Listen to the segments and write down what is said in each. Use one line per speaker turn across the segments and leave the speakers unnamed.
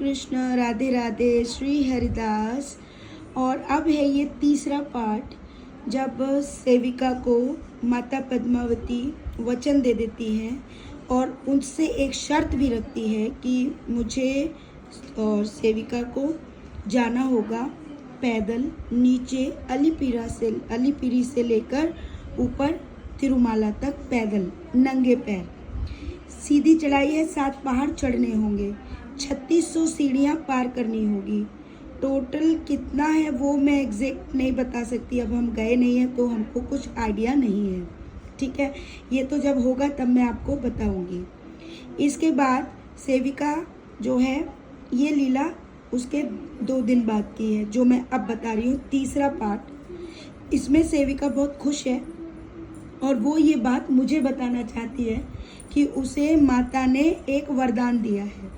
कृष्ण, राधे राधे, श्री हरिदास। और अब है ये तीसरा पार्ट, जब सेविका को माता पद्मावती वचन दे देती है और उनसे एक शर्त भी रखती है कि मुझे और सेविका को जाना होगा पैदल नीचे अलीपीरी से लेकर ऊपर तिरुमाला तक पैदल नंगे पैर। सीधी चढ़ाई है, 7 पहाड़ चढ़ने होंगे, 3600 सीढ़ियाँ पार करनी होगी। टोटल कितना है वो मैं एग्जैक्ट नहीं बता सकती, अब हम गए नहीं हैं तो हमको कुछ आइडिया नहीं है। ठीक है, ये तो जब होगा तब मैं आपको बताऊंगी। इसके बाद सेविका जो है, ये लीला उसके 2 दिन बाद की है जो मैं अब बता रही हूँ, तीसरा पार्ट। इसमें सेविका बहुत खुश है और वो ये बात मुझे बताना चाहती है कि उसे माता ने एक वरदान दिया है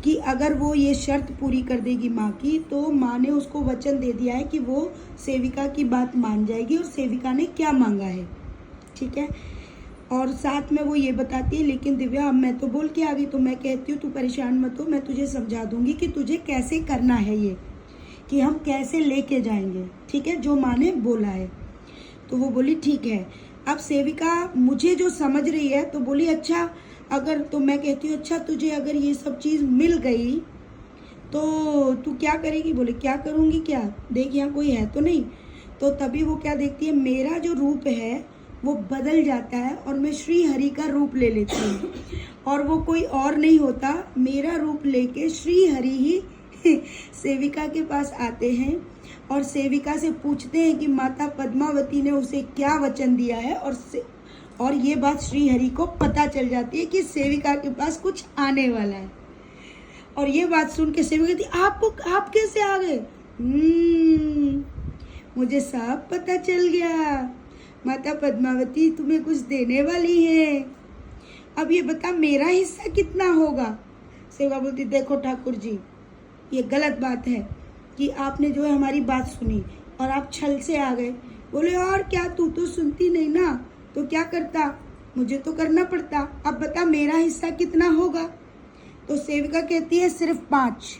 कि अगर वो ये शर्त पूरी कर देगी माँ की, तो माँ ने उसको वचन दे दिया है कि वो सेविका की बात मान जाएगी। और सेविका ने क्या मांगा है, ठीक है। और साथ में वो ये बताती है, लेकिन दिव्या अब मैं तो बोल के आ गई, तो मैं कहती हूँ तू परेशान मत हो, मैं तुझे समझा दूंगी कि तुझे कैसे करना है, ये कि हम कैसे लेके जाएंगे, ठीक है, जो माँ ने बोला है। तो वो बोली ठीक है। अब सेविका मुझे जो समझ रही है तो बोली अच्छा अगर, तो मैं कहती हूँ अच्छा तुझे अगर ये सब चीज़ मिल गई तो तू क्या करेगी। बोले क्या करूँगी, क्या देख यहाँ कोई है तो नहीं। तो तभी वो क्या देखती है, मेरा जो रूप है वो बदल जाता है और मैं श्री हरि का रूप ले लेती हूँ और वो कोई और नहीं होता, मेरा रूप लेके श्री हरि ही सेविका के पास आते हैं और सेविका से पूछते हैं कि माता पद्मावती ने उसे क्या वचन दिया है। और ये बात श्री हरि को पता चल जाती है कि सेविका के पास कुछ आने वाला है। और ये बात सुन के सेविका कहती आप कैसे आ गए। मुझे सब पता चल गया, माता पद्मावती तुम्हें कुछ देने वाली है। अब ये बता मेरा हिस्सा कितना होगा। सेविका बोलती देखो ठाकुर जी, ये गलत बात है कि आपने जो है हमारी बात सुनी और आप छल से आ गए। बोले और क्या, तू तो सुनती नहीं ना, तो क्या करता, मुझे तो करना पड़ता। अब बता मेरा हिस्सा कितना होगा। तो सेविका कहती है सिर्फ 5,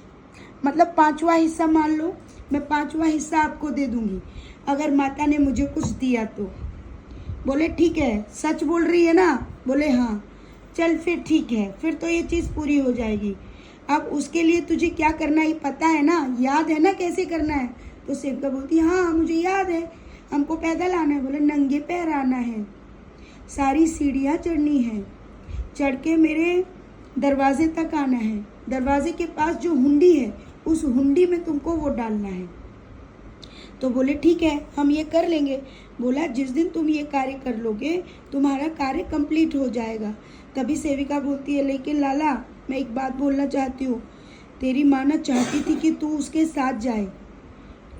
मतलब 5वां हिस्सा मान लो, मैं 5वां हिस्सा आपको दे दूंगी अगर माता ने मुझे कुछ दिया तो। बोले ठीक है, सच बोल रही है ना। बोले हाँ, चल फिर ठीक है, फिर तो ये चीज़ पूरी हो जाएगी। अब उसके लिए तुझे क्या करना है पता है ना, याद है ना कैसे करना है। तो सेविका बोलती है हाँ मुझे याद है, हमको पैदल आना है। बोले नंगे पैर आना है, सारी सीढ़ियाँ चढ़नी है, चढ़ के मेरे दरवाजे तक आना है, दरवाजे के पास जो हुंडी है उस हुंडी में तुमको वो डालना है। तो बोले ठीक है हम ये कर लेंगे। बोला जिस दिन तुम ये कार्य कर लोगे तुम्हारा कार्य कंप्लीट हो जाएगा। तभी सेविका बोलती है लेकिन लाला मैं एक बात बोलना चाहती हूँ, तेरी माँ ना चाहती थी कि तू उसके साथ जाए,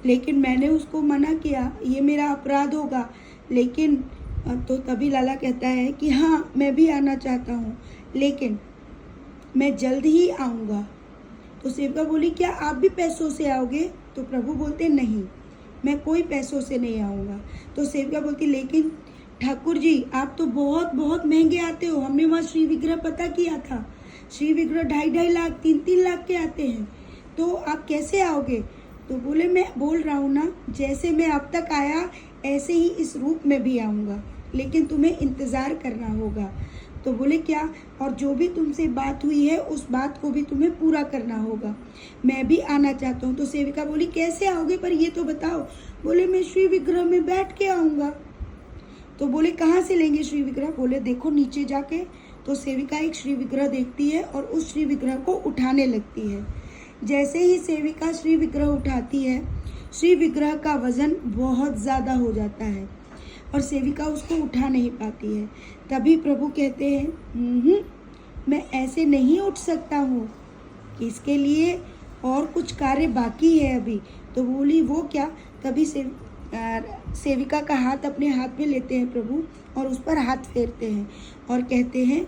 लेकिन मैंने उसको मना किया, ये मेरा अपराध होगा। लेकिन तो तभी लाला कहता है कि हाँ मैं भी आना चाहता हूँ, लेकिन मैं जल्द ही आऊँगा। तो सेविका बोली क्या आप भी पैसों से आओगे। तो प्रभु बोलते नहीं, मैं कोई पैसों से नहीं आऊँगा। तो सेविका बोलती लेकिन ठाकुर जी आप तो बहुत बहुत महंगे आते हो, हमने वहाँ श्री विग्रह पता किया था, श्री विग्रह 2.5 लाख 3 लाख के आते हैं, तो आप कैसे आओगे। तो बोले मैं बोल रहा हूँ ना, जैसे मैं अब तक आया ऐसे ही इस रूप में भी आऊँगा, लेकिन तुम्हें इंतज़ार करना होगा। तो बोले क्या, और जो भी तुमसे बात हुई है उस बात को भी तुम्हें पूरा करना होगा, मैं भी आना चाहता हूँ। तो सेविका बोली कैसे आओगे, पर ये तो बताओ। बोले मैं श्री विग्रह में बैठ के आऊँगा। तो बोले कहाँ से लेंगे श्री विग्रह। बोले देखो नीचे जाके। तो सेविका एक श्री विग्रह देखती है और उस श्री विग्रह को उठाने लगती है। जैसे ही सेविका श्री विग्रह उठाती है, श्री विग्रह का वजन बहुत ज़्यादा हो जाता है और सेविका उसको उठा नहीं पाती है। तभी प्रभु कहते हैं मैं ऐसे नहीं उठ सकता हूँ, इसके लिए और कुछ कार्य बाकी है अभी। तो बोली वो क्या। तभी सेविका का हाथ अपने हाथ में लेते हैं प्रभु और उस पर हाथ फेरते हैं और कहते हैं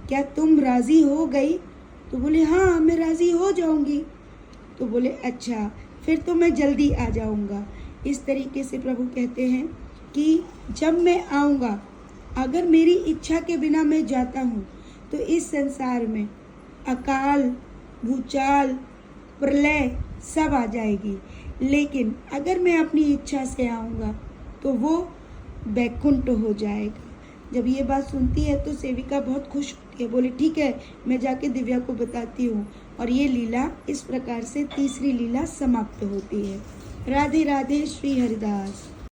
क्या तुम राज़ी हो गई। तो बोले हाँ मैं राज़ी हो जाऊंगी। तो बोले अच्छा फिर तो मैं जल्दी आ जाऊंगा। इस तरीके से प्रभु कहते हैं कि जब मैं आऊंगा, अगर मेरी इच्छा के बिना मैं जाता हूँ तो इस संसार में अकाल भूचाल, प्रलय सब आ जाएगी। लेकिन अगर मैं अपनी इच्छा से आऊँगा तो वो वैकुंठ हो जाएगा। जब ये बात सुनती है तो सेविका बहुत खुश होती है, बोली ठीक है मैं जाके दिव्या को बताती हूँ। और ये लीला इस प्रकार से तीसरी लीला समाप्त होती है। राधे राधे श्री हरिदास।